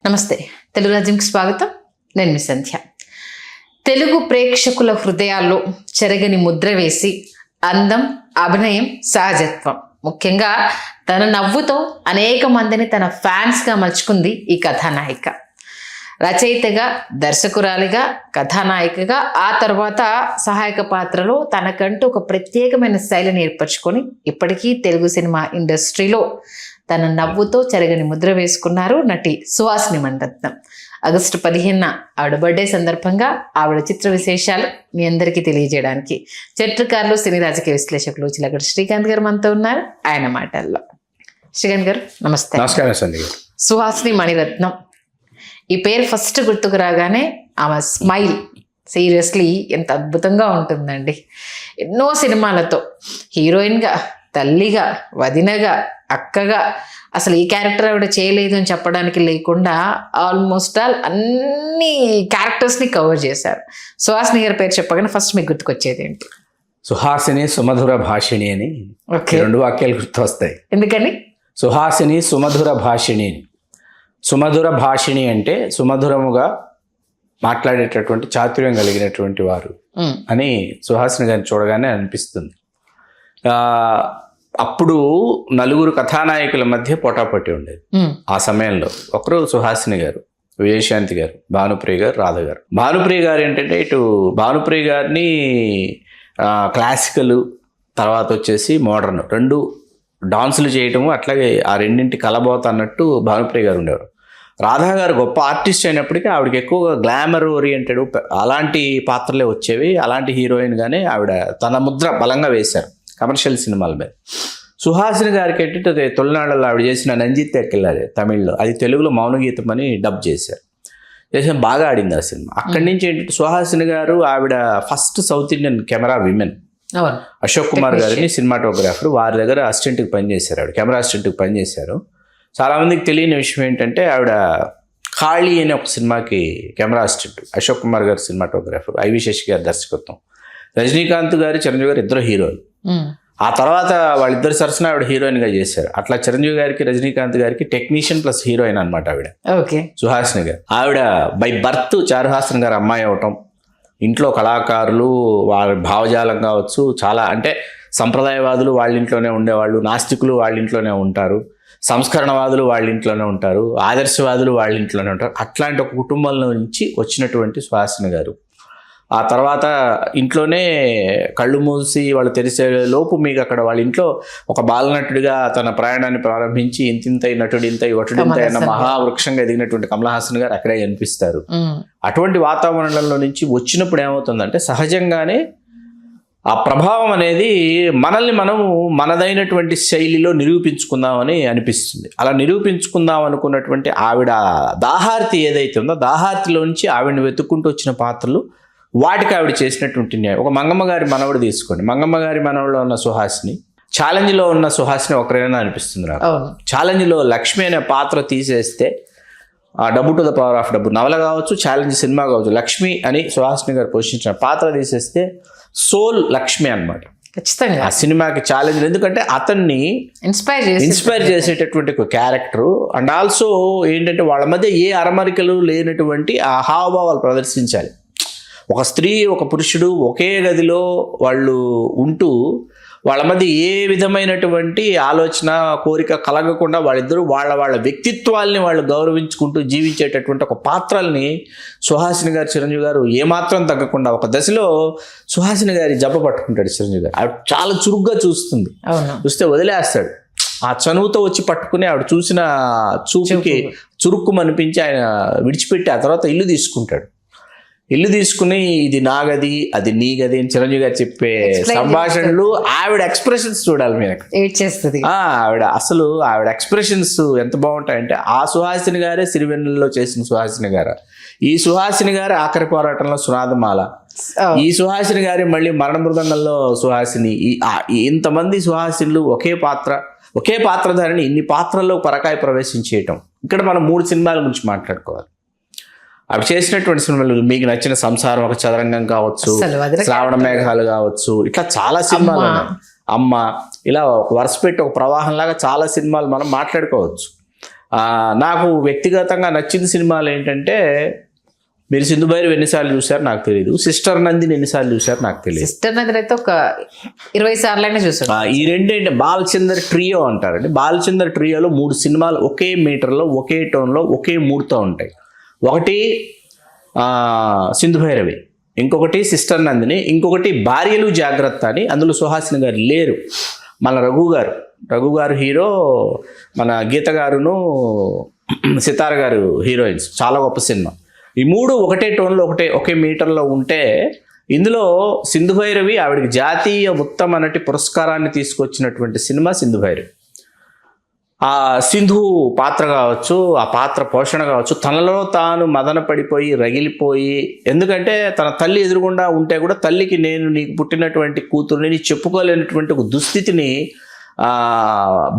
నమస్తే, తెలుగు రాజ్యంకి స్వాగతం. నేను మీ సంధ్య. తెలుగు ప్రేక్షకుల హృదయాల్లో చెరగని ముద్ర వేసి అందం, అభినయం, సహజత్వం, ముఖ్యంగా తన నవ్వుతో అనేక మందిని తన ఫ్యాన్స్గా మలుచుకుంది ఈ కథానాయిక. రచయితగా, దర్శకురాలిగా, కథానాయికగా, ఆ తర్వాత సహాయక పాత్రలో తనకంటూ ఒక ప్రత్యేకమైన శైలిని ఏర్పరచుకొని ఇప్పటికీ తెలుగు సినిమా ఇండస్ట్రీలో తన నవ్వుతో చెరగని ముద్ర వేసుకున్నారు నటి సుహాసిని మణిరత్నం. ఆగస్టు 15 ఆవిడ బర్త్డే సందర్భంగా ఆవిడ చిత్ర విశేషాలు మీ అందరికీ తెలియజేయడానికి చరిత్రకారులు, సినీ రాజకీయ విశ్లేషకులు చిలకడ శ్రీకాంత్ గారు మనతో ఉన్నారు. ఆయన మాటల్లో. శ్రీకాంత్ గారు నమస్తే. నమస్కారం సంధ్య గారు. సుహాసిని మణిరత్నం ఈ పేరు ఫస్ట్ గుర్తుకు రాగానే ఆమె స్మైల్ సీరియస్లీ ఎంత అద్భుతంగా ఉంటుందండి. ఎన్నో సినిమాలతో హీరోయిన్గా, తల్లిగా, వదినగా, అక్కగా, అసలు ఈ క్యారెక్టర్ ఆవిడ చేయలేదు అని చెప్పడానికి లేకుండా ఆల్మోస్ట్ ఆల్ అన్ని క్యారెక్టర్స్ని కవర్ చేశారు. సుహాసిని గారి పేరు చెప్పగానే ఫస్ట్ మీకు గుర్తుకొచ్చేది ఏంటి? సుహాసిని సుమధుర భాషిణి అని రెండు వాక్యాలు గుర్తు వస్తాయి. ఎందుకని? సుహాసిని సుమధుర భాషిణి. సుమధుర భాషిణి అంటే సుమధురముగా మాట్లాడేటటువంటి చాతుర్యం కలిగినటువంటి వారు అని సుహాసిని గారిని చూడగానే అనిపిస్తుంది. అప్పుడు నలుగురు కథానాయకుల మధ్య పోటాపోటీ ఉండేది ఆ సమయంలో. ఒకరు సుహాసిని గారు, విజయశాంతి గారు, భానుప్రియ గారు, రాధ గారు. భానుప్రియ గారు ఏంటంటే ఇటు భానుప్రియ గారిని క్లాసికల్ తర్వాత వచ్చేసి మోడర్న్ రెండు డాన్సులు చేయటము, అట్లాగే ఆ రెండింటి కలబోత అన్నట్టు భానుప్రియ గారు ఉండేవారు. రాధా గారు గొప్ప ఆర్టిస్ట్ అయినప్పటికీ ఆవిడకి ఎక్కువగా గ్లామర్ ఓరియంటెడ్ అలాంటి పాత్రలే వచ్చేవి. అలాంటి హీరోయిన్గానే ఆవిడ తన ముద్ర బలంగా వేశారు కమర్షియల్ సినిమాల మీద. సుహాసిని గారికి ఏంటంటే తొలినాళ్ళలో ఆవిడ చేసిన నంజిత్ ఎక్కిల్లాలి తమిళ్లో, అది తెలుగులో మౌనగీతం అని డబ్ చేశారు. బాగా ఆడింది ఆ సినిమా. అక్కడి నుంచి ఏంటంటే సుహాసిని గారు ఆవిడ first south Indian camera women. Ashok Kumar గారిని సినిమాటోగ్రాఫర్, వారి దగ్గర అసిస్టెంట్కి పనిచేశారు. ఆవిడ కెమెరా అసిస్టెంట్కి పనిచేశారు. చాలామందికి తెలియని విషయం ఏంటంటే ఆవిడ ఖాళీ అనే ఒక సినిమాకి కెమెరా అసిస్టెంట్, అశోక్ కుమార్ గారు సినిమాటోగ్రాఫర్, ఐవి శశి గారి దర్శకత్వం, రజనీకాంత్ గారు, చిరంజీవి గారు ఇద్దరు హీరోలు. ఆ తర్వాత వాళ్ళిద్దరు సరసన ఆవిడ హీరోయిన్గా చేశారు. అట్లా చిరంజీవి గారికి, రజనీకాంత్ గారికి టెక్నీషియన్ ప్లస్ హీరోయిన్ అనమాట ఆవిడ. సుహాసిని గారు ఆవిడ బై బర్త్ చారుహాసన్ గారు అమ్మాయి అవటం, ఇంట్లో కళాకారులు, వారి భావజాలం కావచ్చు, చాలా అంటే సంప్రదాయవాదులు వాళ్ళ ఇంట్లోనే ఉండేవాళ్ళు, నాస్తికులు వాళ్ళ ఇంట్లోనే ఉంటారు, సంస్కరణవాదులు వాళ్ళ ఇంట్లోనే ఉంటారు, ఆదర్శవాదులు వాళ్ళ ఇంట్లోనే ఉంటారు. అట్లాంటి ఒక కుటుంబంలో నుంచి వచ్చినటువంటి సుహాసిని గారు ఆ తర్వాత ఇంట్లోనే కళ్ళు మూసి వాళ్ళు తెరిసే లోపు మీకు అక్కడ వాళ్ళ ఇంట్లో ఒక బాలనటుడిగా తన ప్రయాణాన్ని ప్రారంభించి ఇంతింతై నటుడింతై వటుడింతై అన్న మహావృక్షంగా ఎదిగినటువంటి కమల్ హాసన్ గారు అక్కడే కనిపిస్తారు. అటువంటి వాతావరణంలో నుంచి వచ్చినప్పుడు ఏమవుతుందంటే సహజంగానే ఆ ప్రభావం అనేది మనల్ని మనం మనదైనటువంటి శైలిలో నిరూపించుకుందామని అనిపిస్తుంది. అలా నిరూపించుకుందాం అనుకున్నటువంటి ఆవిడ దాహార్తి ఏదైతే ఉందో దాహార్తిలోంచి ఆవిడని వెతుక్కుంటూ వచ్చిన పాత్రలు, వాటికి ఆవిడ చేసినటువంటి న్యాయం. ఒక మంగమ్మ గారి మనవడు తీసుకోండి. మంగమ్మ గారి మనవడిలో ఉన్న సుహాసిని, ఛాలెంజ్లో ఉన్న సుహాసిని ఒకరైనా అనిపిస్తుంది నాకు. ఛాలెంజ్లో లక్ష్మి అనే పాత్ర తీసేస్తే డబ్బు టు ద పవర్ ఆఫ్ డబ్బు నవల కావచ్చు, ఛాలెంజ్ సినిమా కావచ్చు, లక్ష్మి అని సుహాసిని గారు పోషించిన పాత్ర తీసేస్తే సోల్ లక్ష్మి అనమాట. ఖచ్చితంగా ఆ సినిమాకి ఛాలెంజ్. ఎందుకంటే అతన్ని ఇన్స్పైర్ చేసేటటువంటి ఒక క్యారెక్టరు. అండ్ ఆల్సో ఏంటంటే వాళ్ళ మధ్య ఏ అరమరికలు లేనటువంటి ఆ హావభావాలు ప్రదర్శించాలి. ఒక స్త్రీ, ఒక పురుషుడు ఒకే గదిలో వాళ్ళు ఉంటూ వాళ్ళ మధ్య ఏ విధమైనటువంటి ఆలోచన, కోరిక కలగకుండా వాళ్ళిద్దరూ వాళ్ళ వ్యక్తిత్వాల్ని వాళ్ళు గౌరవించుకుంటూ జీవించేటటువంటి ఒక పాత్రల్ని సుహాసిని గారు, చిరంజీవి గారు ఏమాత్రం తగ్గకుండా ఒక దశలో సుహాసిని గారి జబ్బ పట్టుకుంటాడు చిరంజీవి గారు. ఆవిడ చాలా చురుగ్గా చూస్తుంది, చూస్తే వదిలేస్తాడు. ఆ చనువుతో వచ్చి పట్టుకుని ఆవిడ చూసిన చూపుకి చురుక్కుమనిపించి ఆయన విడిచిపెట్టి ఆ తర్వాత ఇల్లు తీసుకుంటాడు. ఇల్లు తీసుకుని ఇది నా గది, అది నీ గది అని చిరంజీవి గారు చెప్పే సంభాషణలు, ఆవిడ ఎక్స్ప్రెషన్స్ చూడాలి మీరు. ఆవిడ ఎక్స్ప్రెషన్స్ ఎంత బాగుంటాయంటే ఆ సుహాసిని గారే సిరివెన్నెలలో చేసిన సుహాసిని గారు, ఈ సుహాసిని గారి ఆఖరి పోరాటంలో సునాదమాల, ఈ సుహాసిని గారి మళ్ళీ మరణ మృదంగంలో సుహాసిని, ఇంతమంది సుహాసినులు ఒకే పాత్రధారిని ఇన్ని పాత్రల్లో పరకాయ ప్రవేశించేయటం. ఇక్కడ మనం 3 సినిమాల గురించి మాట్లాడుకోవాలి. అవి చేసినటువంటి సినిమాలు మీకు నచ్చిన సంసారం ఒక చదరంగం కావచ్చు, శ్రావణ మేఘాలు కావచ్చు, ఇట్లా చాలా సినిమాలు, అమ్మ, ఇలా వరుస పెట్టి ఒక ప్రవాహంలాగా చాలా సినిమాలు మనం మాట్లాడుకోవచ్చు. నాకు వ్యక్తిగతంగా నచ్చిన సినిమాలు ఏంటంటే, మీరు సింధు భైరవి ఎన్నిసార్లు చూశారు నాకు తెలియదు, సిస్టర్ నందిని ఎన్నిసార్లు చూశారు నాకు తెలియదు. సిస్టర్ నందిని అయితే ఒక 20 సార్లైనా చూసాను. ఈ రెండేంటి బాలచందర్ ట్రియో అంటారండి. బాలచందర్ ట్రియోలో 3 సినిమాలు ఒకే మీటర్లో, ఒకే టోన్లో, ఒకే మూడ్తో ఉంటాయి. ఒకటి సింధు భైరవి, ఇంకొకటి సిస్టర్ నందిని, ఇంకొకటి భార్యలు జాగ్రత్త అని. అందులో సుహాసిని గారు లేరు, మన రఘు గారు హీరో, మన గీత గారును సితార గారు హీరోయిన్స్. చాలా గొప్ప సినిమా. ఈ 3 ఒకటే టోన్లో, ఒకే మీటర్లో ఉంటే, ఇందులో సింధు భైరవి ఆవిడకి జాతీయ ఉత్తమ నటి పురస్కారాన్ని తీసుకొచ్చినటువంటి సినిమా సింధు భైరవి. ఆ సింధు పాత్ర కావచ్చు, ఆ పాత్ర పోషణ కావచ్చు, తనలో తాను మదన పడిపోయి రగిలిపోయి, ఎందుకంటే తన తల్లి ఎదురుగుండా ఉంటే కూడా తల్లికి నేను నీకు పుట్టినటువంటి కూతురుని చెప్పుకోలేనటువంటి ఒక దుస్థితిని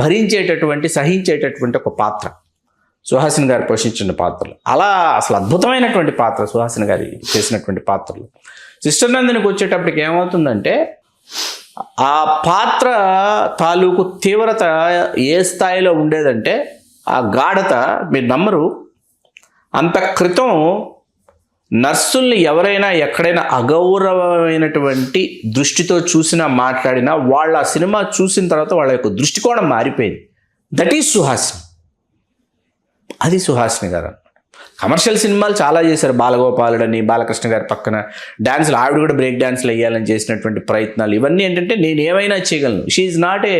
భరించేటటువంటి, సహించేటటువంటి ఒక పాత్ర సుహాసిని గారు పోషించిన పాత్రలు. అలా అసలు అద్భుతమైనటువంటి పాత్ర సుహాసిని గారి చేసినటువంటి పాత్రలు. సిస్టర్ నందినికి వచ్చేటప్పటికి ఏమవుతుందంటే, ఆ పాత్ర తాలూకు తీవ్రత ఏ స్థాయిలో ఉండేదంటే, ఆ గాఢత మీరు నమ్మరు. అంత క్రితం నర్సుల్ని ఎవరైనా ఎక్కడైనా అగౌరవమైనటువంటి దృష్టితో చూసినా, మాట్లాడినా, వాళ్ళ ఆ సినిమా చూసిన తర్వాత వాళ్ళ యొక్క దృష్టికోణం మారిపోయింది. That is Suhasini. అది సుహాసిని గారు. కమర్షియల్ సినిమాలు చాలా చేశారు. బాలగోపాలుడని, బాలకృష్ణ గారి పక్కన డాన్సులు, ఆవిడ కూడా బ్రేక్ డాన్స్లు వేయాలని చేసినటువంటి ప్రయత్నాలు, ఇవన్నీ ఏంటంటే నేను ఏమైనా చేయగలను. She is not a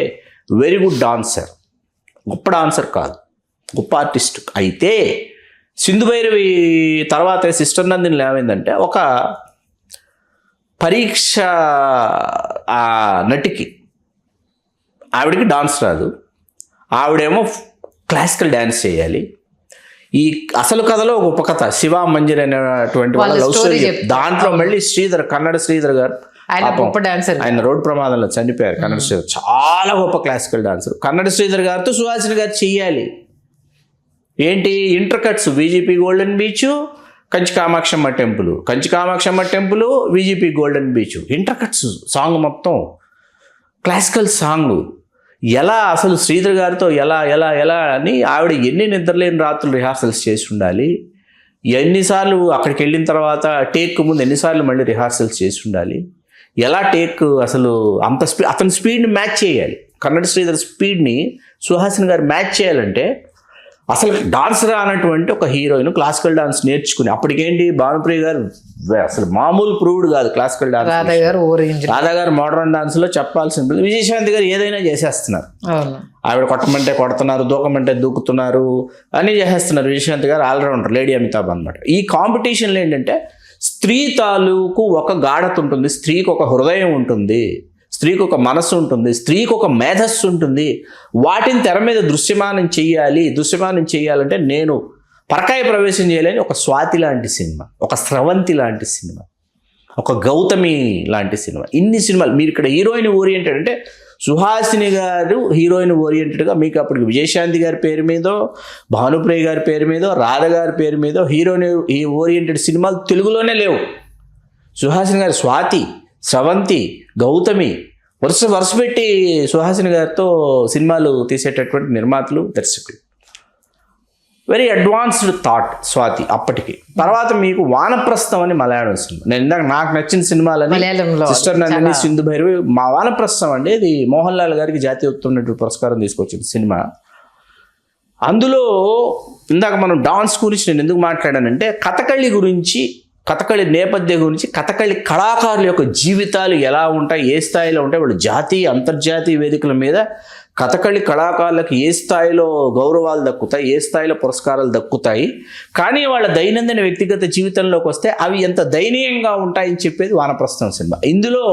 very good dancer, గొప్ప డాన్సర్ కాదు, గొప్ప ఆర్టిస్ట్. అయితే సింధు భైరవి తర్వాత సిస్టర్ నందిని ఏమైందంటే, ఒక పరీక్ష నటికి, ఆవిడకి డాన్స్ రాదు, ఆవిడేమో క్లాసికల్ డ్యాన్స్ చేయాలి. ఈ అసలు కథలో ఒక ఉపకథ, శివ మంజరి అనేటువంటి వాళ్ళ లవ్ స్టోరీ. దాంట్లో మళ్ళీ శ్రీధర్, కన్నడ శ్రీధర్ గారు, ఆయన రోడ్డు ప్రమాదంలో చనిపోయారు. కన్నడ శ్రీధర్ చాలా గొప్ప క్లాసికల్ డాన్సర్. కన్నడ శ్రీధర్ గారితో సుహాసిని గారు చెయ్యాలి. ఏంటి inter cuts, VGP golden beach, Kanchi Kamakshamma temple, VGP golden beach, inter cuts song మొత్తం క్లాసికల్ సాంగ్. ఎలా అసలు శ్రీధర్ గారితో ఎలా ఎలా ఎలా అని ఆవిడ ఎన్ని నిద్రలేని రాత్రులు రిహార్సల్స్ చేసి ఉండాలి, ఎన్నిసార్లు అక్కడికి వెళ్ళిన తర్వాత టేక్ ముందు ఎన్నిసార్లు మళ్ళీ రిహార్సల్స్ చేసి ఉండాలి, ఎలా టేక్ అసలు అంత అతని స్పీడ్ని మ్యాచ్ చేయాలి. కన్నడ శ్రీధర్ స్పీడ్ని సుహాసిని గారు మ్యాచ్ చేయాలంటే, అసలు డాన్స్ రానటువంటి ఒక హీరోయిన్ క్లాసికల్ డాన్స్ నేర్చుకుని, అప్పటికేంటి భానుప్రియ గారు అసలు మామూలు ప్రూవ్డ్ కాదు క్లాసికల్ డాన్స్. రాధా గారు మోడర్న్ డాన్స్ లో చెప్పాల్సిన, విజయశాంతి గారు ఏదైనా చేసేస్తున్నారు. ఆవిడ కొట్టమంటే కొడుతున్నారు, దూకమంటే దూకుతున్నారు, అన్నీ చేసేస్తున్నారు. విజయశాంతి గారు ఆల్రౌండర్, లేడీ అమితాబ్ అనమాట. ఈ కాంపిటీషన్లో ఏంటంటే, స్త్రీ తాలూకు ఒక గాఢత ఉంటుంది, స్త్రీకి ఒక హృదయం ఉంటుంది, స్త్రీకి ఒక మనస్సు ఉంటుంది, స్త్రీకి ఒక మేధస్సు ఉంటుంది. వాటిని తెర మీద దృశ్యమానం చేయాలంటే నేను పరకాయ ప్రవేశం చేయలేని ఒక స్వాతి లాంటి సినిమా, ఒక స్రవంతి లాంటి సినిమా, ఒక గౌతమి లాంటి సినిమా, ఇన్ని సినిమాలు. మీరు ఇక్కడ హీరోయిన్ ఓరియంటెడ్ అంటే సుహాసిని గారు హీరోయిన్ ఓరియంటెడ్గా, మీకు అప్పటికి విజయశాంతి గారి పేరు మీదో, భానుప్రియ గారి పేరు మీదో, రాధ గారి పేరు మీదో హీరోయిన్ ఓరియంటెడ్ సినిమాలు తెలుగులోనే లేవు. సుహాసిని గారు స్వాతి, స్రవంతి, గౌతమి వరుస పెట్టి సుహాసిని గారితో సినిమాలు తీసేటటువంటి నిర్మాతలు, దర్శకులు. వెరీ అడ్వాన్స్డ్ థాట్ స్వాతి అప్పటికి. తర్వాత మీకు వానప్రస్థం అని మలయాళం సినిమా, నేను ఇందాక నాకు నచ్చిన సినిమాలని సిస్టర్ నందిని, సింధు భైరవి. మా వానప్రస్థం అండి, ఇది మోహన్ లాల్ గారికి జాతీయ ఉత్తమ నటుడు పురస్కారం తీసుకొచ్చిన సినిమా. అందులో ఇందాక మనం డాన్స్ గురించి నేను ఎందుకు మాట్లాడానంటే, కథకళి గురించి, కథకళి నేపథ్యం గురించి, కథకళి కళాకారుల యొక్క జీవితాలు ఎలా ఉంటాయి, ఏ స్థాయిలో ఉంటాయి, వాళ్ళు జాతీయ అంతర్జాతీయ వేదికల మీద కథకళి కళాకారులకు ఏ స్థాయిలో గౌరవాలు దక్కుతాయి, ఏ స్థాయిలో పురస్కారాలు దక్కుతాయి, కానీ వాళ్ళ దైనందిన వ్యక్తిగత జీవితంలోకి వస్తే అవి ఎంత దయనీయంగా ఉంటాయని చెప్పేది వానప్రస్థం సినిమా. ఇందులో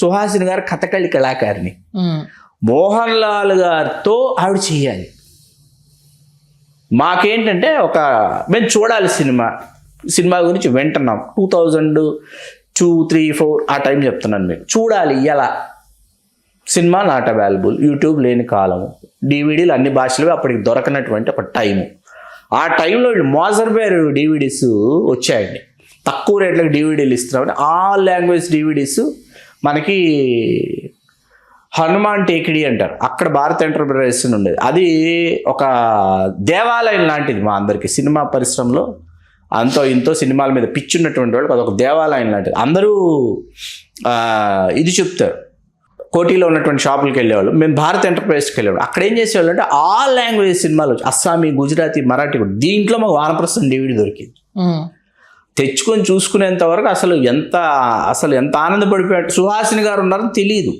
సుహాసిని గారు కథకళి కళాకారిణి, మోహన్ లాల్ గారితో ఆవిడ చేయాలి. మాకేంటంటే మేము చూడాలి సినిమా గురించి వింటున్నాం. 2002, 3, 4 ఆ టైం చెప్తున్నాను మీకు. చూడాలి ఎలా, సినిమా నాట్ అవైలబుల్, యూట్యూబ్ లేని కాలము, డివిడీలు అన్ని భాషలు అప్పటికి దొరకనటువంటి ఒక టైము. ఆ టైంలో మోజర్బేర్ డివిడీస్ వచ్చాయండి, తక్కువ రేట్లకు డివిడీలు ఇస్తున్నామని. ఆల్ లాంగ్వేజ్ డివిడీస్ మనకి హనుమాన్ టేకిడి అంటారు, అక్కడ భారత్ ఎంటర్ప్రైజెస్ ఉండేది. అది ఒక దేవాలయం లాంటిది మా అందరికి. సినిమా పరిశ్రమలో అంతో ఇంతో సినిమాల మీద పిచ్చి ఉన్నటువంటి వాళ్ళకి అదొక దేవాలయం లాంటిది. అందరూ ఇది చెప్తారు. కోటిలో ఉన్నటువంటి షాపులకు వెళ్ళేవాళ్ళు, మేము భారత్ ఎంటర్ప్రైజెస్కి వెళ్ళేవాళ్ళు. అక్కడ ఏం చేసేవాళ్ళు అంటే ఆల్ లాంగ్వేజ్ సినిమాలు వచ్చి అస్సామీ, గుజరాతీ, మరాఠీ కూడా. దీంట్లో మాకు వానప్రస్థం DVD దొరికింది. తెచ్చుకొని చూసుకునేంత వరకు అసలు ఎంత ఆనందపడిపోయాడు. సుహాసిని గారు ఉన్నారని తెలియదు.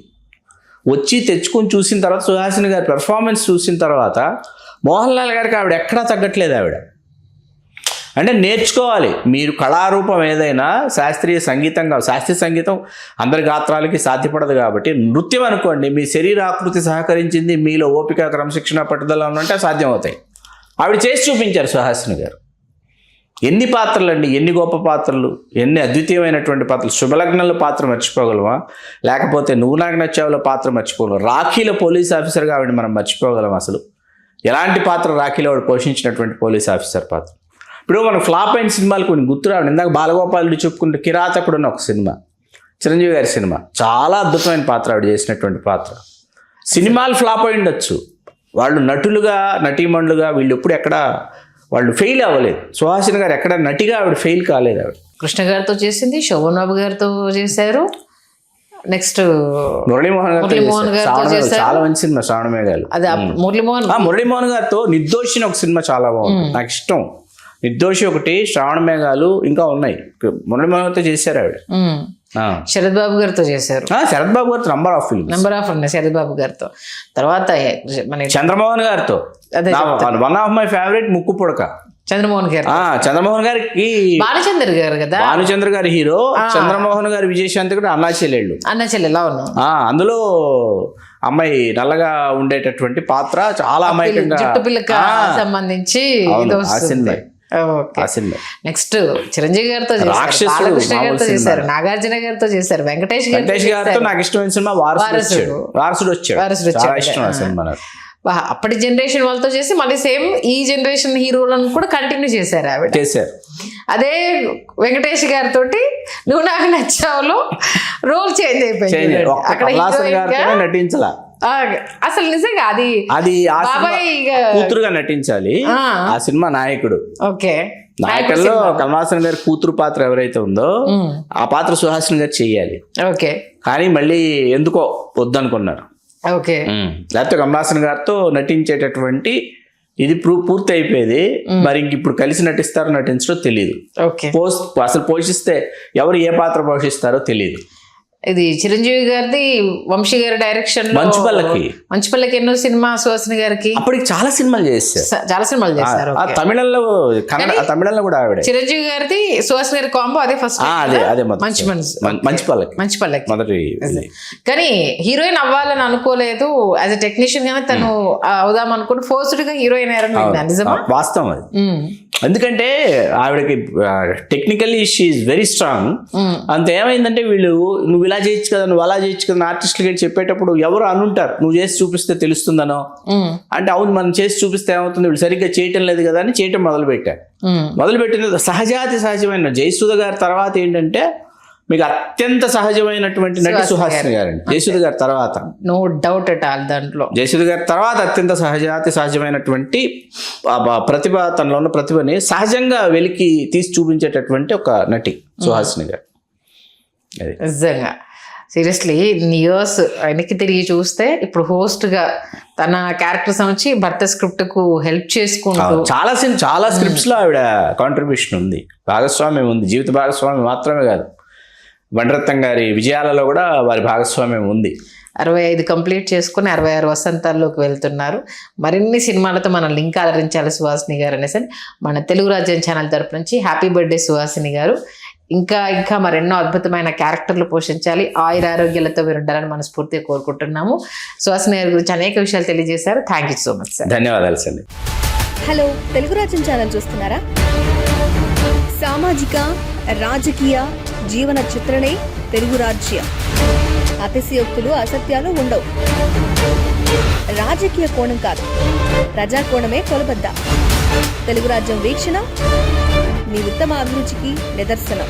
వచ్చి తెచ్చుకొని చూసిన తర్వాత సుహాసిని గారి పెర్ఫార్మెన్స్ చూసిన తర్వాత మోహన్ లాల్ గారికి ఆవిడ ఎక్కడా తగ్గట్లేదు. ఆవిడ అంటే నేర్చుకోవాలి. మీరు కళారూపం ఏదైనా శాస్త్రీయ సంగీతం అందరి గాత్రాలకి సాధ్యపడదు కాబట్టి, నృత్యం అనుకోండి, మీ శరీరాకృతి సహకరించింది, మీలో ఓపిక, క్రమశిక్షణ, పట్టుదల ఉన్నంటే సాధ్యమవుతాయి. ఆవిడ చేసి చూపించారు సుహాసిని గారు. ఎన్ని పాత్రలు అండి, ఎన్ని గొప్ప పాత్రలు, ఎన్ని అద్వితీయమైనటువంటి పాత్రలు. శుభలగ్నంలో పాత్ర మర్చిపోగలమా, లేకపోతే నువ్వు నాకు నచ్చావులో పాత్ర మర్చిపోగలం, రాఖీలో పోలీస్ ఆఫీసర్గా ఆవిడ మనం మర్చిపోగలం. అసలు ఎలాంటి పాత్ర రాఖీలో ఆవిడ పోషించినటువంటి పోలీస్ ఆఫీసర్ పాత్ర. ఇప్పుడు మనకు ఫ్లాప్ అయిన సినిమాలు కొన్ని గుర్తురావు. ఇందాక బాలగోపాలుడు చెప్పుకుంటే కిరాతకుడు అని ఒక సినిమా, చిరంజీవి గారి సినిమా, చాలా అద్భుతమైన పాత్ర ఆవిడ చేసినటువంటి పాత్ర. సినిమాలు ఫ్లాప్ అయి ఉండొచ్చు, వాళ్ళు నటులుగా, నటీమణులుగా వీళ్ళు ఎప్పుడు ఎక్కడ వాళ్ళు ఫెయిల్ అవ్వలేదు. సుహాసిని గారు ఎక్కడ నటిగా ఆవిడ ఫెయిల్ కాలేదు. ఆవిడ కృష్ణ గారితో చేసింది, శోభన్ బాబు గారితో చేశారు, నెక్స్ట్ మురళీమోహన్ గారితో చాలా మంచి సినిమా శ్రావణ మేఘాలు. అదే మురళీమోహన్ గారితో నిర్దోషి ఒక సినిమా చాలా బాగుంది, నాకు ఇష్టం. నిర్దోషి ఒకటి, శ్రావణ మేఘాలు, ఇంకా ఉన్నాయి. మురళీమోహన్ గారితో చేశారు ఆవిడ. శరత్ బాబు గారితో చేశారు. శరత్ బాబు గారితో నంబర్ ఆఫ్ ఉన్నాయి శరత్ బాబు గారితో. తర్వాత మన చంద్రమోహన్ గారితో వన్ ఆఫ్ మై ఫేవరెట్ ముక్కు పుడక. చంద్రమోహన్ గారికి భానుచంద్ర గారు కదా, భానుచంద్ర గారి హీరో, చంద్రమోహన్ గారి విజయశాంతి కూడా అన్నా చెల్లెళ్ళు. అందులో అమ్మాయి నల్లగా ఉండేటటువంటి పాత్ర చాలా అమ్మాయికంగా సంబంధించి నెక్స్ట్ చిరంజీవి గారితో రాక్షసుడు చేశారు, నాగార్జున గారితో చేశారు, వెంకటేష్ గారితో నాకు ఇష్టమైన సినిమా వారసుడు వచ్చాడు, చాలా ఇష్టం ఆ సినిమా. అప్పటి జనరేషన్ వాళ్ళతో చేసి మళ్ళీ సేమ్ ఈ జనరేషన్ హీరోలను కూడా కంటిన్యూ చేశారు ఆవిడ. చేశారు. అదే వెంకటేష్ గారితో నువ్వు నాకు నచ్చావులో రోల్ చేంజ్ అయిపోయింది. నటించాల అసలు నిజంగా అది కూతురుగా నటించాలి. ఆ సినిమా నాయకుడు. ఓకే, నాయకుల్లో కమలాసన్ గారి కూతురు పాత్ర ఎవరైతే ఉందో ఆ పాత్ర సుహాసిని గారు చెయ్యాలి. ఓకే, కానీ మళ్ళీ ఎందుకో వద్దనుకున్నారు. ఓకే, లేకపోతే కమలాసన్ గారితో నటించేటటువంటి ఇది పూర్తి అయిపోయేది. మరి ఇంక ఇప్పుడు కలిసి నటిస్తారో నటించడో తెలియదు. అసలు పోషిస్తే ఎవరు ఏ పాత్ర పోషిస్తారో తెలియదు. ఇది చిరంజీవి గారిది, వంశీ గారి డైరెక్షన్ లో మంచుపల్లకి ఎన్నో సినిమా, సుహాసిని గారికి అప్పటికి చాలా సినిమాలు చేశారు. తమిళంలో కూడా ఆవిడ. చిరంజీవి గారిది సుహాసిని గారి కాంబో అదే ఫస్ట్. అదే మంచుపల్లకి మొదటి. కానీ హీరోయిన్ అవ్వాలని అనుకోలేదు. యాజ్ ఎ టెక్నీషియన్ గానే తను అవుదాం అనుకుని ఫోర్స్డ్ గా హీరోయిన్ అయ్యారని నిజమా? వాస్తవం అది. ఎందుకంటే ఆవిడకి technically she is very strong. అంత ఏమైందంటే వీళ్ళు నువ్వు ఇలా చేయొచ్చు కదా, నువ్వు అలా చేయొచ్చు కదా, ఆర్టిస్టులకి చెప్పేటప్పుడు ఎవరు అనుంటారు నువ్వు చేసి చూపిస్తే తెలుస్తుందనో. అంటే అవును, మనం చేసి చూపిస్తే ఏమవుతుంది, వీళ్ళు సరిగ్గా చేయటం లేదు కదా అని చేయటం మొదలుపెట్టిన సహజమైన జయసుధ గారి తర్వాత ఏంటంటే మీకు అత్యంత సహజమైనటువంటి నటి సుహాసిని గారండి. జయసుధ గారి తర్వాత నో డౌట్ అట్ ఆల్. దాంట్లో జయసుధ గారి తర్వాత అత్యంత సహజమైనటువంటి ప్రతిభ, తనలో ఉన్న ప్రతిభని సహజంగా వెలికి తీసి చూపించేటటువంటి ఒక నటి సుహాసిని గారు. నిజంగా సీరియస్లీ ఇయర్స్ వెనక్కి తిరిగి చూస్తే ఇప్పుడు హోస్ట్ గా తన క్యారెక్టర్స్ వచ్చి భర్త స్క్రిప్ట్ కు హెల్ప్ చేసుకుంటూ చాలా స్క్రిప్ట్స్ లో ఆవిడ కాంట్రిబ్యూషన్ ఉంది, భాగస్వామ్యం ఉంది. జీవిత భాగస్వామ్యం మాత్రమే కాదు, బండరత్నం గారి విజయాలలో కూడా వారి భాగస్వామ్యం ఉంది. 65 కంప్లీట్ చేసుకుని 66 వసంతాల్లోకి వెళ్తున్నారు. మరిన్ని సినిమాలతో మన లింక్ అలరించాలి సుహాసిని గారు అనేసి మన తెలుగు రాజ్యం ఛానల్ తరపు నుంచి హ్యాపీ బర్త్డే సుహాసిని గారు. ఇంకా మరెన్నో అద్భుతమైన క్యారెక్టర్లు పోషించాలి, ఆయురారోగ్యాలతో మీరు ఉండాలని మనస్ఫూర్తిగా కోరుకుంటున్నాము. సుహాసిని గారి గురించి అనేక విషయాలు తెలియజేశారు. Thank you so much sir. ధన్యవాదాలు సార్. హలో, తెలుగు రాజ్యం ఛానల్ చూస్తున్నారా? సామాజిక, రాజకీయ, జీవన చిత్రణే తెలుగు రాజ్యం. అతిశయోక్తులు, అసత్యాలు ఉండవు. రాజకీయ కోణం కాదు, ప్రజా కోణమే కొలబద్ద. తెలుగు రాజ్యం వీక్షణ మీ ఉత్తమ అభిరుచికి నిదర్శనం.